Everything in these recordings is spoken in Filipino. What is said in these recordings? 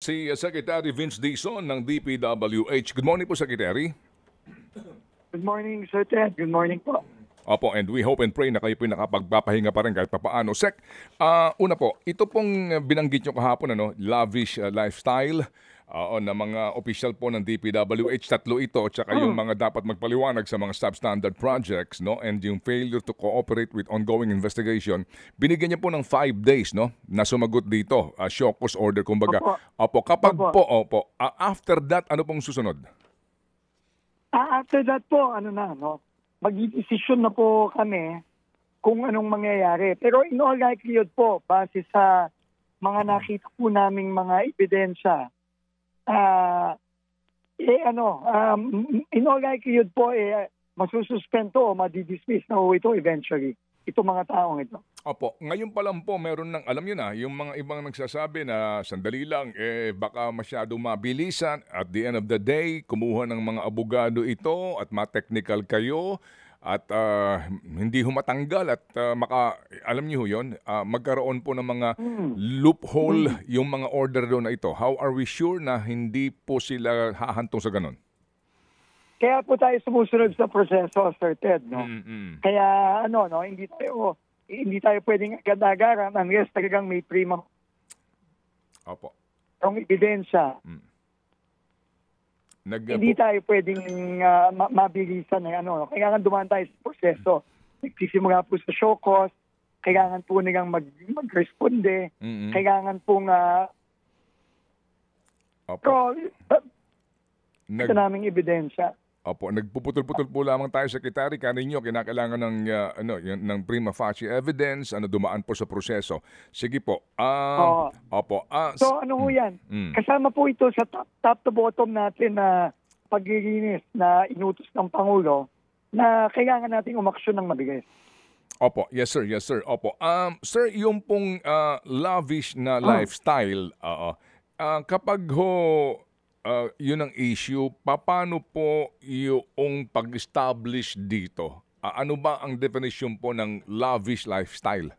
si Secretary Vince Dizon ng DPWH. Good morning po, Secretary. Good morning, Sir Ted. Good morning po. Opo, and we hope and pray na kayo po nakapagpapahinga pa rin kahit papaano. Sec, una po, ito pong binanggit nyo kahapon, lavish lifestyle na mga official po ng DPWH, tatlo ito, tsaka yung mga dapat magpaliwanag sa mga substandard projects, no, and yung failure to cooperate with ongoing investigation. Binigyan niyo po ng 5 days, no, na sumagot dito, show cause order, kumbaga. Opo, kapag po, after that, ano pong susunod? After that po, mag-decision na po kami kung anong mangyayari. Pero in all likelihood po, base sa mga nakita po naming mga ebidensya, in all likelihood po, masususpend to o madidismiss na po ito eventually. Ito mga taong ito. Opo, ngayon pa lang po meron ng, alam nyo na, yung mga ibang nagsasabi na sandali lang, baka masyado mabilisan. At the end of the day, kumuha ng mga abogado ito at ma-technical kayo at hindi humatanggal at alam nyo yun, magkaroon po ng mga loophole yung mga order doon na ito. How are we sure na hindi po sila hahantong sa ganun? Kaya po tayo sumusunod sa proseso, Sir Ted, no? Kaya hindi tayo pwedeng agad-agaran unless talagang may prima ebidensya. Hindi tayo pwedeng mabilisan na kailangan dumaan tayo sa proseso. Nagsisimula po sa show cause, kailangan po nilang mag-responde, kailangan pong ito naming ebidensya. Opo, nagpuputol-putol po lamang tayo, Secretary. Kaninyo, kinakailangan ng prima facie evidence, dumaan po sa proseso. Sige po. Opo. So ano po yan? Kasama po ito sa top to bottom natin na paglilinis na inutos ng Pangulo na kailangan nating umaksyon ng mabilis. Opo, yes sir. Opo. Sir, yung pong lavish na lifestyle, kapag yun ang issue, paano po yung pag-establish dito? Ano ba ang definition po ng lavish lifestyle?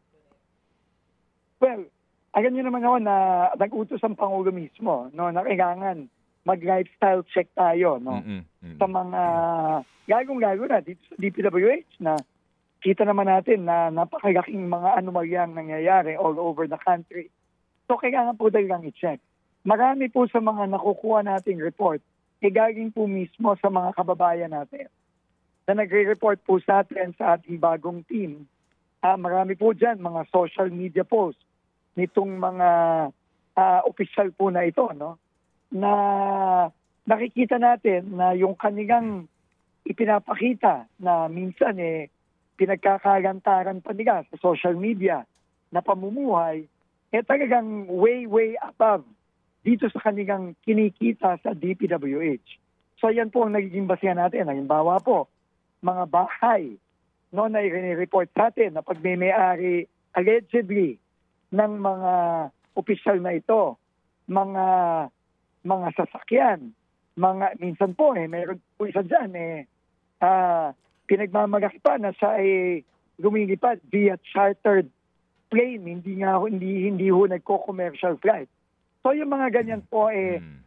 Well, alam niyo naman na nag-utos ang Pangulo mismo, no, na kailangan mag-lifestyle check tayo, no, sa mga, lalo na dito sa DPWH na kita naman natin na napakalaking mga anomalyang nangyayari all over the country. So kailangan po talagang i-check. Marami po sa mga nakukuha nating report, galing po mismo sa mga kababayan natin na nagre-report po sa atin sa ating bagong team. Marami po dyan mga social media posts nitong mga official po na ito, no? Na nakikita natin na yung kanilang ipinapakita na minsan pinagkakalantaran pa nila sa social media na pamumuhay, talagang way above dito sa kanilang kinikita sa DPWH. So yan po ang nagiging basihan natin. Halimbawa po, mga bahay na i-report sa atin na pagmay-ari allegedly ng mga opisyal na ito, mga sasakyan, minsan po mayroon po isa dyan pinagmamalaki pa na siya lumilipad via chartered plane, hindi ho nagko-commercial flight. So yung mga ganyan po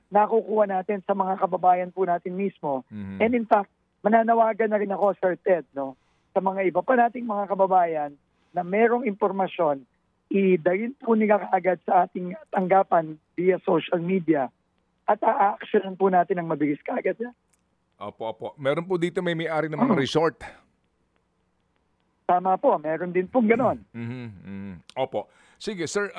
nakukuha natin sa mga kababayan po natin mismo. And in fact, mananawagan na rin ako, Sir Ted, no, sa mga iba pa nating mga kababayan na merong impormasyon, idalhin po nila kaagad sa ating tanggapan via social media at a-actionan po natin ang mabilis kaagad. Opo. Meron po dito may-ari ng mga resort. Tama po, meron din pong ganon. Opo. Sige, sir,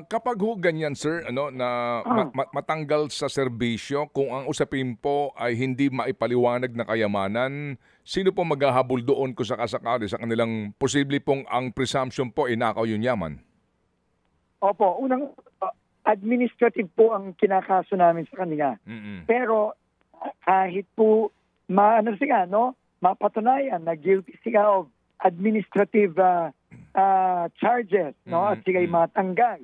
kapag ganyan, sir, na matanggal sa serbisyo, kung ang usapin po ay hindi maipaliwanag na kayamanan, sino po maghahabol doon kung sakasakali sa kanilang posible pong ang presumption po inakaw yung yaman? Opo, unang administrative po ang kinakaso namin sa kanila. Pero kahit po mapatunayan na guilty sila of administrative charges, no, at sila'y matanggal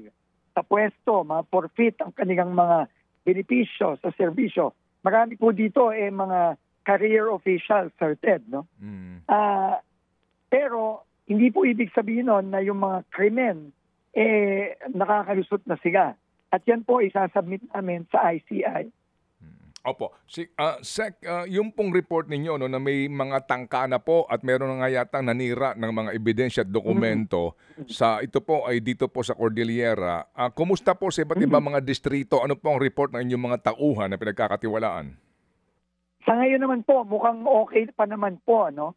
sa pwesto, ma-forfeit ang kanilang mga benepisyo sa serbisyo. Marami po dito mga career officials, Sir Ted, no? Pero hindi po ibig sabihin nun na yung mga krimen nakakalusot na sila. At yan po isasubmit namin sa ICI. Opo. Sec, yung pong report ninyo no, na may mga tangka na po at meron na nga yatang nanira ng mga ebidensya at dokumento sa ito po ay dito po sa Cordillera. Kumusta po sa iba't ibang mga distrito? Ano po ang report ng inyong mga tauhan na pinagkakatiwalaan? Sa ngayon naman po, mukhang okay pa naman po. No?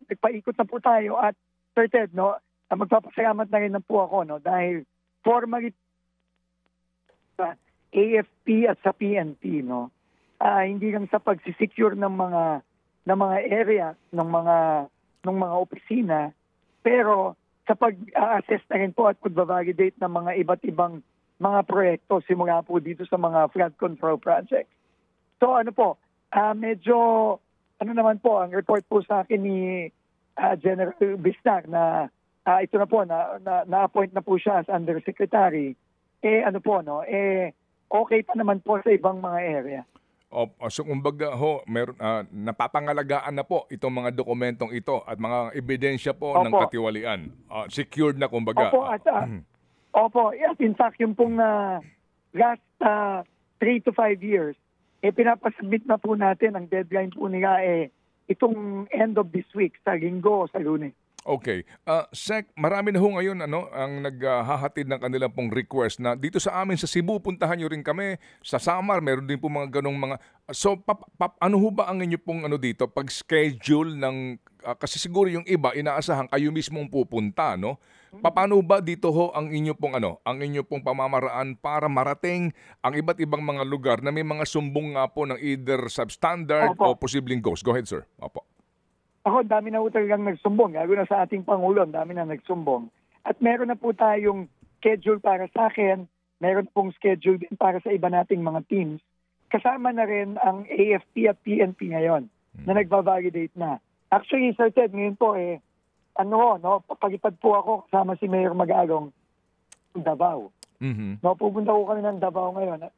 Nagpaikot na po tayo at Sir Ted, no, magpapasalamat na rin na po ako no, dahil formally sa AFP at sa PNP, no, hindi lang sa pagsisecure ng mga area ng mga opisina, pero sa pag-assess na rin po at pag-validate ng mga iba't ibang mga proyekto simula po dito sa mga flood control projects. So ano po, medyo ano naman po ang report po sa akin ni General Bisnac na ito na po na-appoint na po siya as undersecretary. Ano po no, okay pa naman po sa ibang mga area. So kumbaga meron napapangalagaan na po itong mga dokumentong ito at mga ebidensya po ng katiwalian. Secured na kumbaga. Opo, at in fact yung pong last 3 to 5 years pinapasubmit na po natin ang deadline po nila itong end of this week sa Linggo o sa Lunes. Okay. Sec, marami na ho ngayon ang naghahatid ng kanilang pong request na dito sa amin sa Cebu, puntahan nyo rin kami. Sa Samar, meron din po mga ganong mga... So, ano ho ba ang inyo pong dito? Pag-schedule ng... kasi siguro yung iba, inaasahan kayo mismong pupunta, no? Paano ba dito ho ang inyo pong ang inyo pong pamamaraan para marating ang iba't ibang mga lugar na may mga sumbong nga po ng either substandard o posibleng ghost? Go ahead, sir. Opo. Ako, dami na po talagang nagsumbong. Lalo na sa ating Pangulo, dami na nagsumbong. At meron na po tayong schedule para sa akin. Meron pong schedule din para sa iba nating mga teams. Kasama na rin ang AFP at PNP ngayon na nagbavalidate na. Actually, Sir Ted, ngayon po papalipad po ako kasama si Mayor Magalong Davao. No, pupunta ko kami ng Davao ngayon. At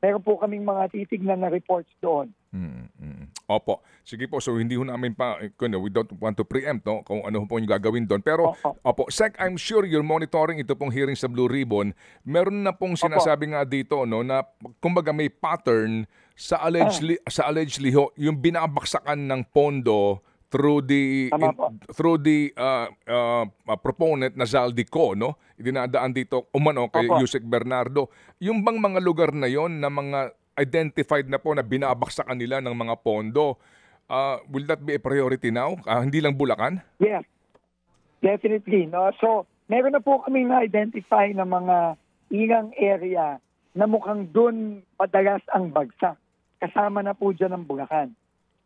meron po kaming mga titignan na reports doon. Opo. Sige po, so hindi ho namin we don't want to preempt kung ano po yung gagawin doon. Pero, Sec, I'm sure you're monitoring ito pong hearing sa Blue Ribbon. Meron na pong sinasabi nga dito na kumbaga may pattern sa allegedly yung binabaksakan ng pondo through the proponent na Zaldico, no? Dinadaan dito kay Yusek Bernardo. Yung bang mga lugar na yon na mga identified na po na binabaksakan nila ng mga pondo, will that be a priority now? Hindi lang Bulacan? Yes, definitely. No? So, meron na po kami na-identify na mga ilang area na mukhang doon madalas ang bagsak. Kasama na po dyan ang Bulacan.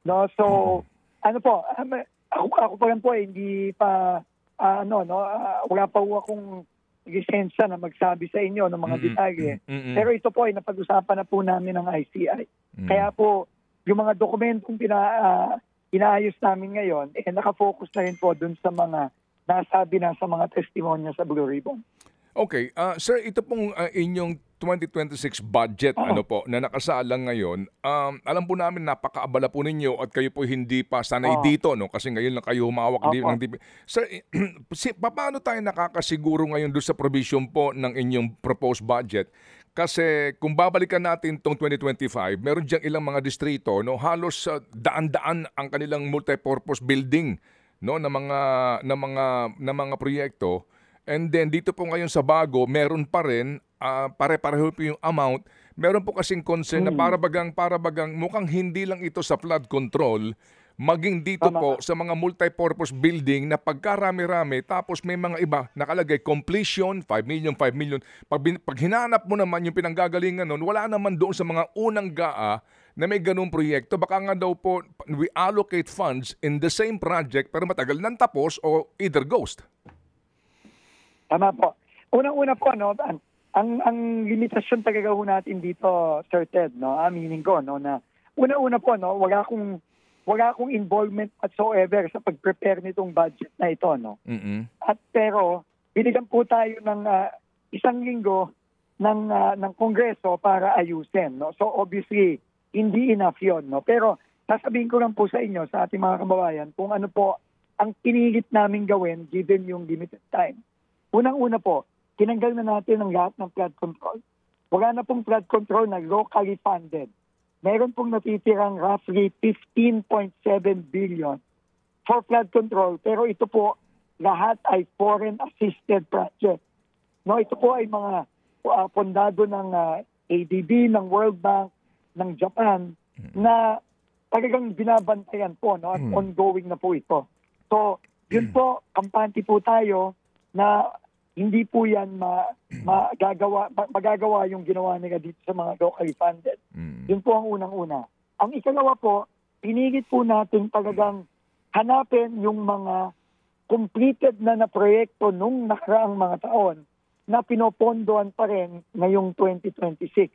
No? So, ako pa rin po, hindi pa, wala pa po akong lisensya na magsabi sa inyo ng mga detalye. Pero ito po ay napag-usapan na po namin ng ICI. Kaya po, yung mga dokumentong inaayos namin ngayon, nakafocus na rin po dun sa mga nasabi na sa mga testimonya sa Blue Ribbon. Okay. Sir, ito pong inyong 2026 budget na nakasalang ngayon, alam po namin napakaabala po ninyo at kayo po hindi pa sanay dito, no? Kasi ngayon lang kayo humawak ng DP. Sir, paano tayo nakakasiguro ngayon doon sa provision po ng inyong proposed budget? Kasi kung babalikan natin tong 2025, meron diyang ilang mga distrito, no, halos daan-daan ang kanilang multipurpose building, no, na mga proyekto. And then dito po ngayon sa bago, meron pa rin pare-pareho po yung amount. Meron po kasing concern na para bagang mukhang hindi lang ito sa flood control, maging dito po sa mga multipurpose building na pagkarami-rami, tapos may mga iba nakalagay completion 5 million. Pag hinanap mo naman yung pinanggagalingan nun, wala naman doon sa mga unang GAA na may ganung proyekto. Baka nga daw po we allocate funds in the same project pero matagal nang tapos o either ghost. Tama po. Unang-una po, ang limitasyon talaga ho natin dito, Sir Ted, aminin ko, na una-una po, wala akong involvement whatsoever sa pag-prepare nitong budget na ito, At pero, binigyan po tayo ng isang linggo ng Kongreso para ayusin, So obviously, hindi enough yun, Pero sasabihin ko lang po sa inyo, sa ating mga kababayan, kung ano po ang pinilit namin gawin given yung limited time. Unang-una po, tinanggal na natin ang lahat ng flood control. Wala na pong flood control na locally funded. Meron pong natitirang roughly 15.7 billion for flood control. Pero ito po, lahat ay foreign assisted project. No, ito po ay mga pondado ng ADB, ng World Bank, ng Japan, na talagang binabantayan po, no, at ongoing na po ito. So, yun po, kampante po tayo na hindi po yan magagawa yung ginawa nila dito sa mga locally funded. Yun po ang unang-una. Ang ikalawa po, pinigit po natin talagang hanapin yung mga completed na proyekto nung nakaraang mga taon na pinopondoan pa rin ngayong 2026.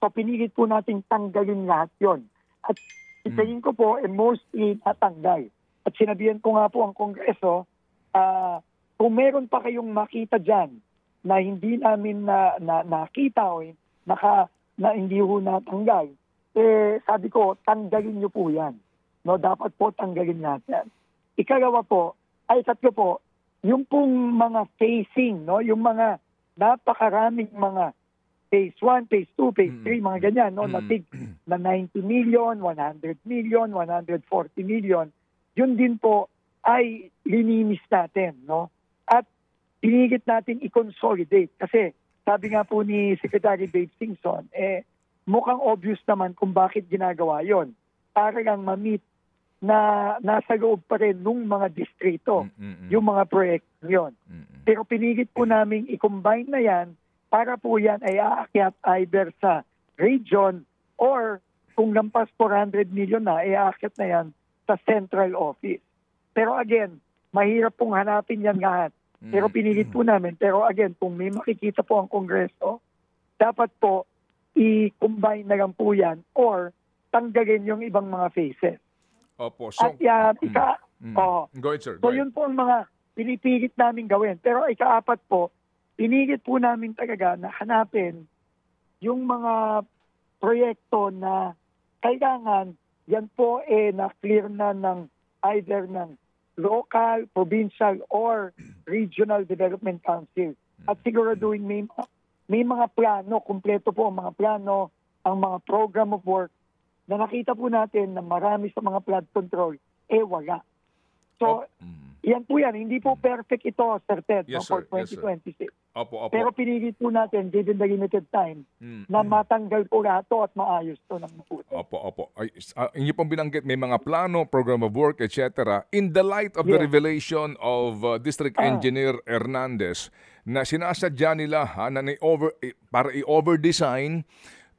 So pinigit po natin tanggalin lahat yon. At itayin ko po, mostly natanggal. At sinabihan ko nga po ang Kongreso, kung meron pa kayong makita dyan na hindi namin nakita o na hindi ho natanggal, sabi ko, tanggalin nyo po yan. No, dapat po tanggalin natin. Ikalawa po, tatlo po, yung pong mga phasing, no, yung mga napakaraming mga phase 1, phase 2, phase 3, mga ganyan, no, na 90 million, 100 million, 140 million, yun din po ay lininis natin, no? At pinigit natin i-consolidate kasi sabi nga po ni Secretary Babe Singson, mukhang obvious naman kung bakit ginagawa yon. Para lang ma-meet na nasa loob pa rin nung mga distrito, yung mga proyekto yon. Pero pinigit po namin i-combine na yan para po yan ay aakyat either sa region or kung lampas 400 million na, aakyat na yan sa central office. Pero again, mahirap pong hanapin yan lahat. Pero pinilit po namin. Pero again, kung may makikita po ang Kongreso, dapat po i-combine na lang po yan or tanggalin yung ibang mga phases. Opo. So, at go ahead, sir. So yun po ang mga pinipilit namin gawin. Pero ikaapat po, pinilit po namin talaga na hanapin yung mga proyekto na kailangan yan po na-clear na ng either ng local, provincial, or regional development council. At siguraduhin may mga plano, kumpleto po ang mga plano, ang mga program of work na nakita po natin na marami sa mga flood control, wala. So, yan po yan. Hindi po perfect ito, Sir Ted, Yes, for sir. Yes, sir. 2026. Opo. Pero pinigit po natin, given the limited time, na matanggal po lahat to at maayos to ng mabuti. Opo. Inyo pong binanggit, may mga plano, program of work, etc. In the light of the revelation of District Engineer Hernandez na sinasadya nila para i-overdesign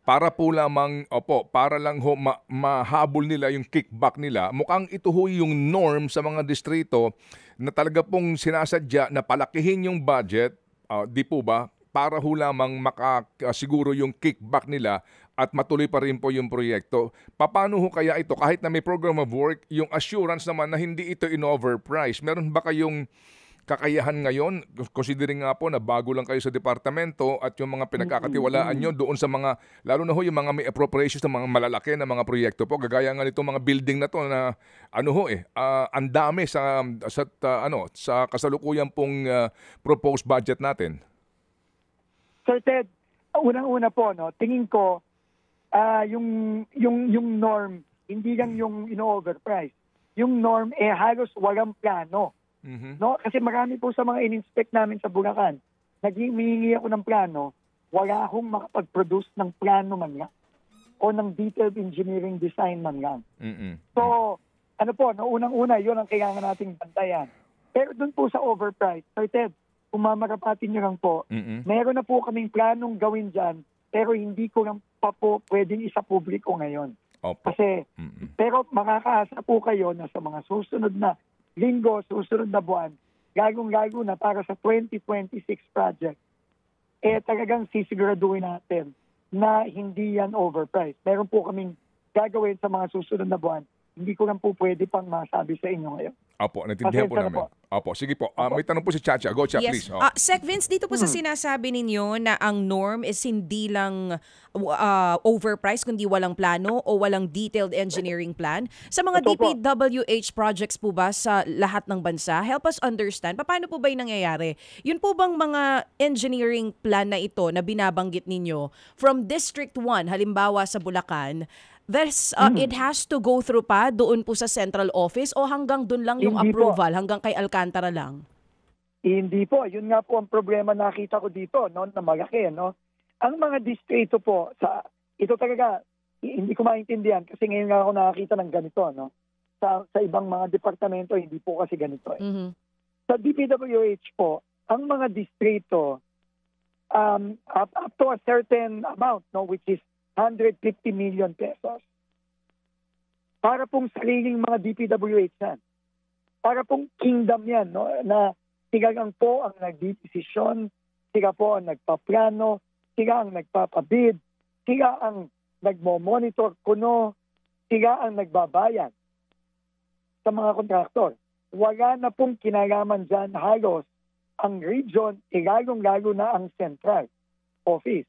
para po lamang, para lang mahabol nila yung kickback nila. Mukhang ito ho yung norm sa mga distrito na talaga pong sinasadya na palakihin yung budget, di po ba? Para ho lamang makasiguro yung kickback nila at matuloy pa rin po yung proyekto. Paano ho kaya ito? Kahit na may program of work, yung assurance naman na hindi ito in-overprice. Meron ba kayong kakayahan ngayon, considering nga po na bago lang kayo sa departamento at yung mga pinagkakatiwalaan nyo doon sa mga, lalo na ho yung mga may appropriations ng mga malalaki na mga proyekto po, gagaya nga nitong mga building na to na ang dami sa kasalukuyan pong proposed budget natin. Sir Ted, unang-una po, no, tingin ko yung norm, hindi lang yung in-overprice. Yung norm halos walang plano. No, kasi marami po sa mga in-inspect namin sa Bulacan, naghihingi ako ng plano, wala akong makapag-produce ng plano man lang o ng detailed engineering design man lang. So, unang-una, yun ang kailangan nating bantayan. Pero dun po sa overprice, Sir Ted, kung mamarapatin nyo lang po, meron na po kaming planong gawin dyan, pero hindi ko lang pa po pwedeng isa publiko ngayon. Kasi, pero makakaasa po kayo na sa mga susunod na linggo, susunod na buwan, gagong-gago na para sa 2026 project, talagang sisiguraduhin natin na hindi yan overpriced. Meron po kaming gagawin sa mga susunod na buwan hindi ko lang po pwede pang masabi sa inyo ngayon. Opo, naintindihan po Pasensya na namin. po. Opo, sige po. May tanong po si Chacha. Go, Cha, please. Yes. Sec Vince, dito po sa sinasabi ninyo na ang norm is hindi lang overpriced kundi walang plano o walang detailed engineering plan. Sa mga Ito po. DPWH projects po ba sa lahat ng bansa, help us understand, paano po ba yung nangyayari? Yun po bang mga engineering plan na ito na binabanggit ninyo from District 1, halimbawa sa Bulacan, it has to go through pa doon po sa central office o hanggang doon lang yung Hindi po. approval, hanggang kay Alcantara lang? Hindi po. Yun nga po ang problema nakita ko dito, no, na malaki. No? Ang mga distrito po, ito talaga, hindi ko maintindihan kasi ngayon nga ako nakakita ng ganito. No? Sa ibang mga departamento, hindi po kasi ganito. Mhm. Sa DPWH po, ang mga distrito, up to a certain amount, no, which is 150 million pesos, para pong sariling mga DPWH yan. Para pong kingdom yan, no, na sila lang po ang nagdidesisyon, sila po ang nagpaplano, sila ang nagpapabid, sila ang nagmo-monitor kuno, sila ang nagbabayad sa mga kontraktor. Wala na pong kinalaman dyan halos ang region, lalong-lalo na ang central office.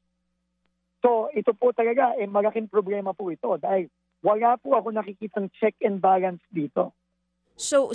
So ito po talaga, malaking problema po ito dahil wala po ako nakikitang check and balance dito. So,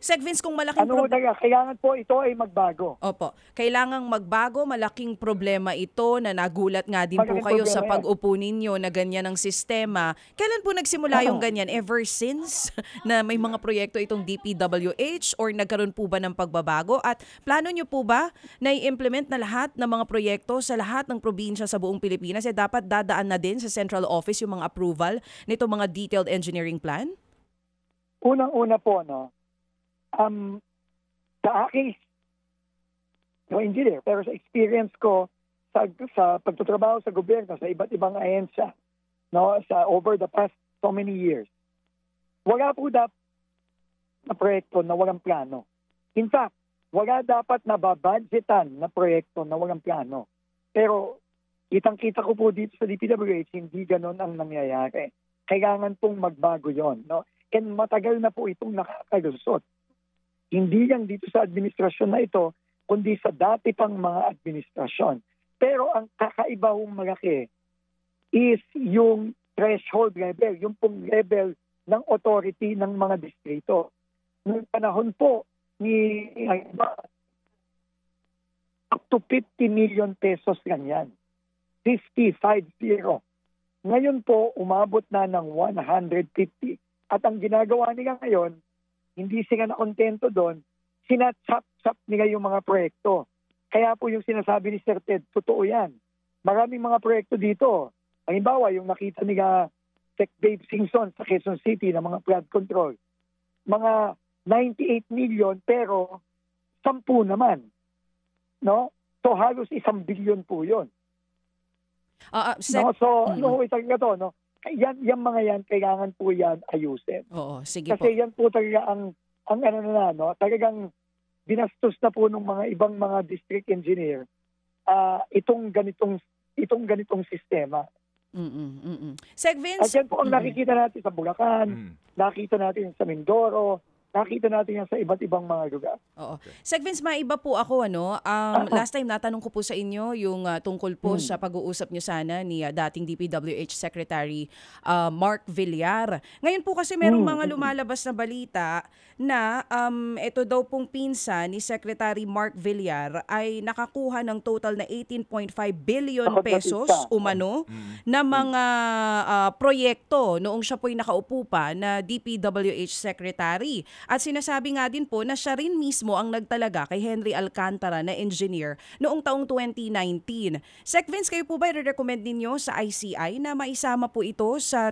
Sec Vince, kung malaking talaga, kailangan po ito ay magbago. Opo. Kailangang magbago, malaking problema ito na nagulat nga din po Malaking kayo problema sa yan. pag-upo ninyo na ganyan ang sistema. Kailan po nagsimula yung ganyan? Ever since na may mga proyekto itong DPWH or nagkaroon po ba ng pagbabago? At plano nyo po ba na i-implement na lahat ng mga proyekto sa lahat ng probinsya sa buong Pilipinas? Dapat dadaan na din sa central office yung mga approval nito mga detailed engineering plan? Unang-una po, no, sa aking engineer, pero sa experience ko sa pagtutrabaho sa gobyerno, sa iba't ibang ahensya, no, sa over the past so many years, wala po dapat na proyekto na walang plano. In fact, wala dapat na babudgetan na proyekto na walang plano. Pero kitang-kita ko po dito sa DPWH, hindi ganon ang nangyayari. Kailangan pong magbago yon, no? And matagal na po itong nakakalusot. Hindi lang dito sa administrasyon na ito, kundi sa dati pang mga administrasyon. Pero ang kakaiba hong malaki is yung threshold level, yung pong level ng authority ng mga distrito. Noong panahon po ni up to 50 million pesos lang yan. 50. Ngayon po, umabot na ng 150. At ang ginagawa nila ngayon, hindi sila nakontento doon, sinachap-chap nila yung mga proyekto. Kaya po yung sinasabi ni Sir Ted, totoo yan. Maraming mga proyekto dito. Halimbawa, yung nakita nila Sec Dave Singson sa Quezon City ng mga flood control. Mga 98 million pero 10 naman. No? So halos 1 billion po yun. No? So ano ho talaga to, no? Yan mga yan, kailangan po yan ayusin. Oo, sige Kasi po. yan po talaga ang ano na, no? Talagang binastos na po ng mga ibang mga district engineer itong ganitong sistema. Sec Vince, At yan po ang nakikita natin sa Bulacan, nakita natin sa Mindoro, nakita natin yan sa iba't ibang mga lugar. Oo. Sec Vince, maiba po ako, last time natanong ko po sa inyo yung tungkol po sa pag-uusap nyo sana ni dating DPWH Secretary Mark Villar. Ngayon po kasi merong mga lumalabas na balita na ito daw pong pinsan ni Secretary Mark Villar ay nakakuha ng total na 18.5 billion pesos umano na mga proyekto noong siya po'y nakaupo pa na DPWH Secretary. At sinasabi nga din po na siya rin mismo ang nagtalaga kay Henry Alcantara na engineer noong taong 2019. Sec Vince, kayo po ba i-recommend ninyo sa ICI na maisama po ito sa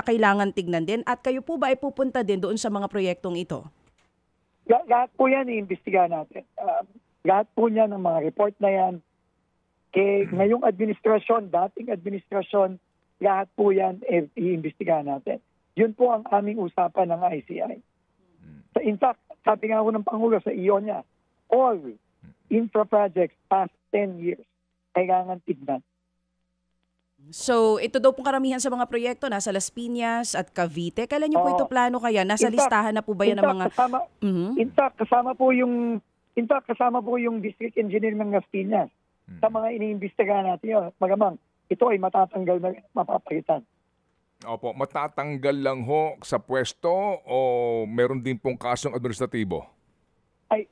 kailangan tignan din? At kayo po ba ay pupunta din doon sa mga proyektong ito? Lahat po yan i-imbestigahan natin. Lahat po niya ng mga report na yan. Ngayong administrasyon, dating administrasyon, lahat po yan i-imbestigahan natin. Yun po ang aming usapan ng ICI. In fact, sabi nga ako ng Pangulo sa iyo niya, all infra projects past 10 years, kailangan tignan. So, ito daw pong karamihan sa mga proyekto nasa Las Piñas at Cavite. Kailan niyo po ito plano kaya? Nasa In fact- listahan na po ba yan ng mga... Mhm. In fact, kasama po yung district engineer ng Las Piñas sa mga iniimbestigahan natin yun. Magamang, ito ay matatanggal na mapapalitan. Opo, matatanggal lang ho sa pwesto o meron din pong kasong administratibo? Ay,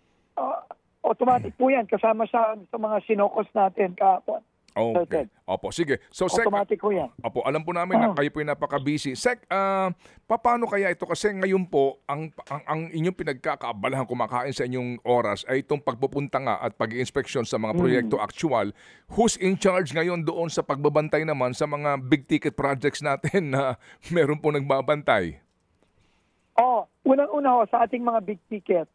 automatic po yan. Kasama sa mga sinokos natin kahapon. Okay. Opo, sige. So, Sec, Automatic po yan. opo, alam po namin na kayo po yung napaka-busy. Sec, paano kaya ito? Kasi ngayon po, ang inyong pinagkakaabalahan kumakain sa inyong oras ay itong pagpupunta nga at pag-inspeksyon sa mga proyekto actual. Who's in charge ngayon doon sa pagbabantay naman sa mga big-ticket projects natin na meron po nagbabantay? Unang-una ho, sa ating mga big ticket,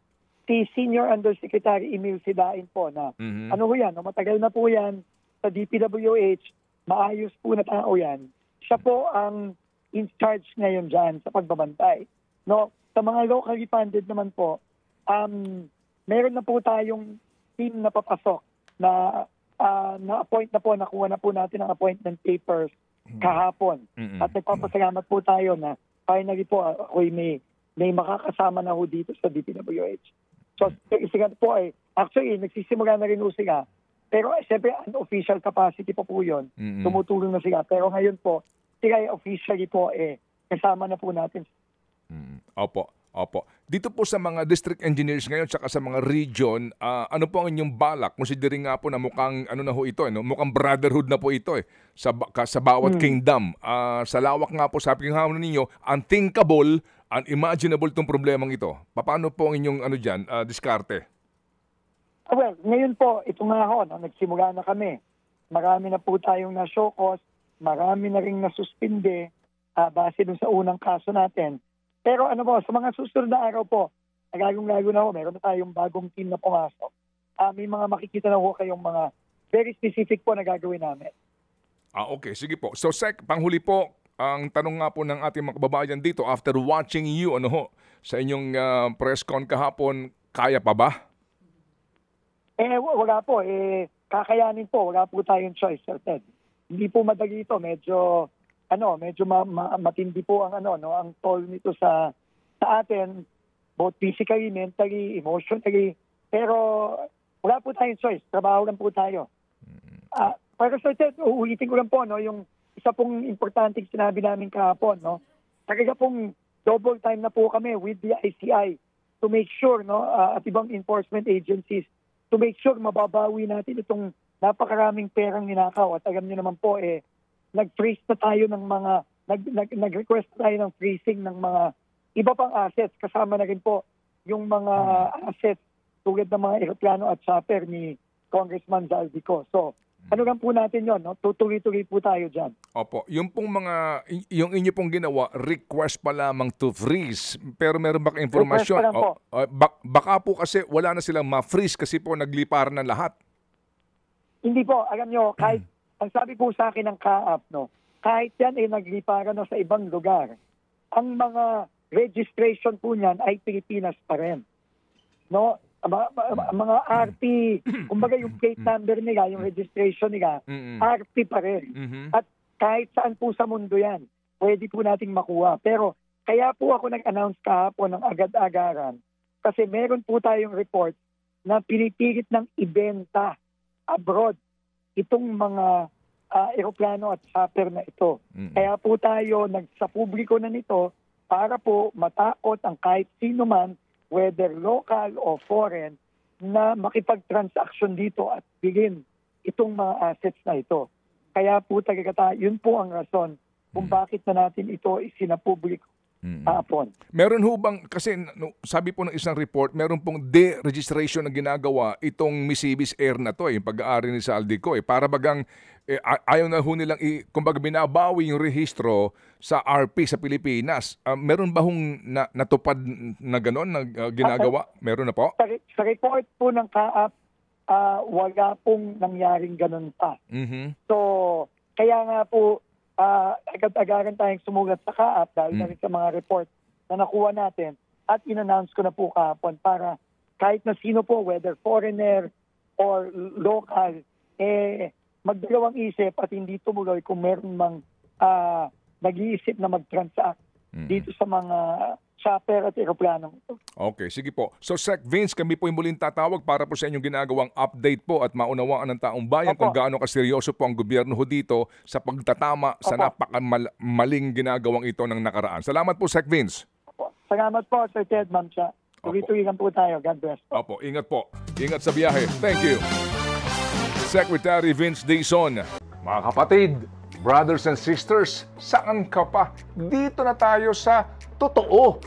si Senior Undersecretary Emil Sidain po na ano ho yan, matagal na po yan sa DPWH, maayos po na tao yan. Siya po ang in charge ngayon dyan sa pagbabantay. No, sa mga locally funded naman po, meron na po tayong team na papasok na na-appoint na po, nakuha na po natin ang appointment papers kahapon. At nagpapasalamat po tayo na finally po ako'y may makakasama na ho dito sa DPWH. So, isa po ay, actually, nagsisimula na rin ho sila. Pero siyempre, unofficial capacity po yun. Tumutulong na sila. Pero ngayon po, sila officially po kasama na po natin. Opo. Dito po sa mga district engineers ngayon tsaka sa mga region, ano po ang inyong balak? Considering nga po na mukhang ano na ho ito, mukhang brotherhood na po ito sa bawat kingdom. Sa lawak nga po, sabi nga ninyo, unthinkable, unimaginable tong problemang ito. Paano po ang inyong diskarte? Well, ngayon po, ito nga ho, nagsimula na kami. Marami na po tayong nasyokos, marami na rin nasuspinde base dun sa unang kaso natin. Pero sa mga susunod na araw po, lagong-lago na ho, meron na tayong bagong team na pumasok. May mga makikita na ho kayong mga very specific po na gagawin namin. Okay, sige po. So, Sec, panghuli po, ang tanong nga po ng ating mga kababayan dito, after watching you, sa inyong press con kahapon, kaya pa ba? Wala po. Kakayanin po. Wala po tayong choice, Sir Ted. Hindi po madali ito. Medyo matindi po ang ang toll nito sa atin, both physically, mentally, emotionally. Pero wala po tayong choice. Trabaho lang po tayo. Pero Sir Ted, ulitin ko lang po, yung isa pong importanteng sinabi namin kahapon, talaga pong double time na po kami with the ICI to make sure, at ibang enforcement agencies, to make sure mababawi natin itong napakaraming perang ninakaw. At alam niyo naman po, nag-freeze na tayo ng mga, nag-request tayo ng freezing ng mga iba pang assets. Kasama na rin po yung mga assets tulad ng mga eroplano at chopper ni Congressman Zaldico. So, lang po natin yun, tutuloy-tuloy po tayo dyan. Opo, yung inyo pong ginawa, request pa lamang to freeze. Pero meron ba kayong informasyon? Baka po kasi wala na silang ma-freeze kasi po nagliparan na lahat. Hindi po, alam nyo, kahit, ang sabi po sa akin ng CAAP, kahit yan ay nagliparan na sa ibang lugar, ang mga registration po niyan ay Pilipinas pa rin. Mga RT, kumbaga yung plate number nila, yung registration nila, RT pa rin. At kahit saan po sa mundo yan, pwede po nating makuha. Pero kaya po ako nag-announce kahapon ng agad-agaran kasi meron po tayong report na pinipilit ng ibenta abroad itong mga eroplano at chopper na ito. Kaya po tayo sa publiko na nito para po matakot ang kahit sino man, whether local o foreign, na makipag-transaction dito at bilhin itong mga assets na ito. Kaya po talaga yun po ang rason kung bakit na natin ito isinapubliko hapon. Meron ho bang, kasi sabi po ng isang report, meron pong de-registration na ginagawa itong Misibis Air na to, yung pag-aari ni Zaldico. Para bagang ayaw na ho nilang, kumbaga binabawi yung rehistro sa RP sa Pilipinas. Meron ba hong natupad na gano'n na ginagawa? Meron na po? Sa report po ng CAAP, wala pong nangyaring gano'n pa. So, kaya nga po, agad-agaran tayong sumulat sa CAAP dahil na rin sa mga report na nakuha natin at in-announce ko na po kahapon para kahit na sino po, whether foreigner or local, magdalawang isip at hindi tumuloy kung meron mang nag-iisip na mag-transact dito sa mga shopper at eroplanong ito. Okay, sige po. So Sec Vince, kami po yung muling tatawag para po sa inyong ginagawang update po at maunawaan ng taong bayan kung gaano kaseryoso po ang gobyerno ho dito sa pagtatama sa napakamaling ginagawang ito ng nakaraan. Salamat po, Sec Vince. Salamat po, Sir Ted, Ma'am Cha. Tuloy-tuloy lang po tayo. God bless po. Opo, ingat po. Ingat sa biyahe. Thank you. Secretary Vince Dizon. Mga kapatid, brothers and sisters, saan ka pa? Dito na tayo sa totoo.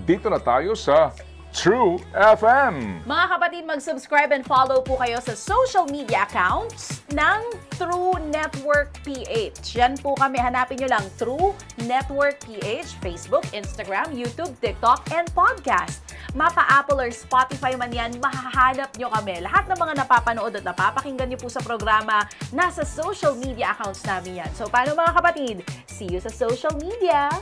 Dito na tayo sa True FM. Mga kapatid, mag-subscribe and follow po kayo sa social media accounts ng True Network PH. Yan po kami. Hanapin nyo lang True Network PH, Facebook, Instagram, YouTube, TikTok, and podcast. Mapa Apple or Spotify man yan, mahahanap nyo kami. Lahat ng mga napapanood at napapakinggan nyo po sa programa, nasa social media accounts namin yan. So, paano mga kapatid? See you sa social media!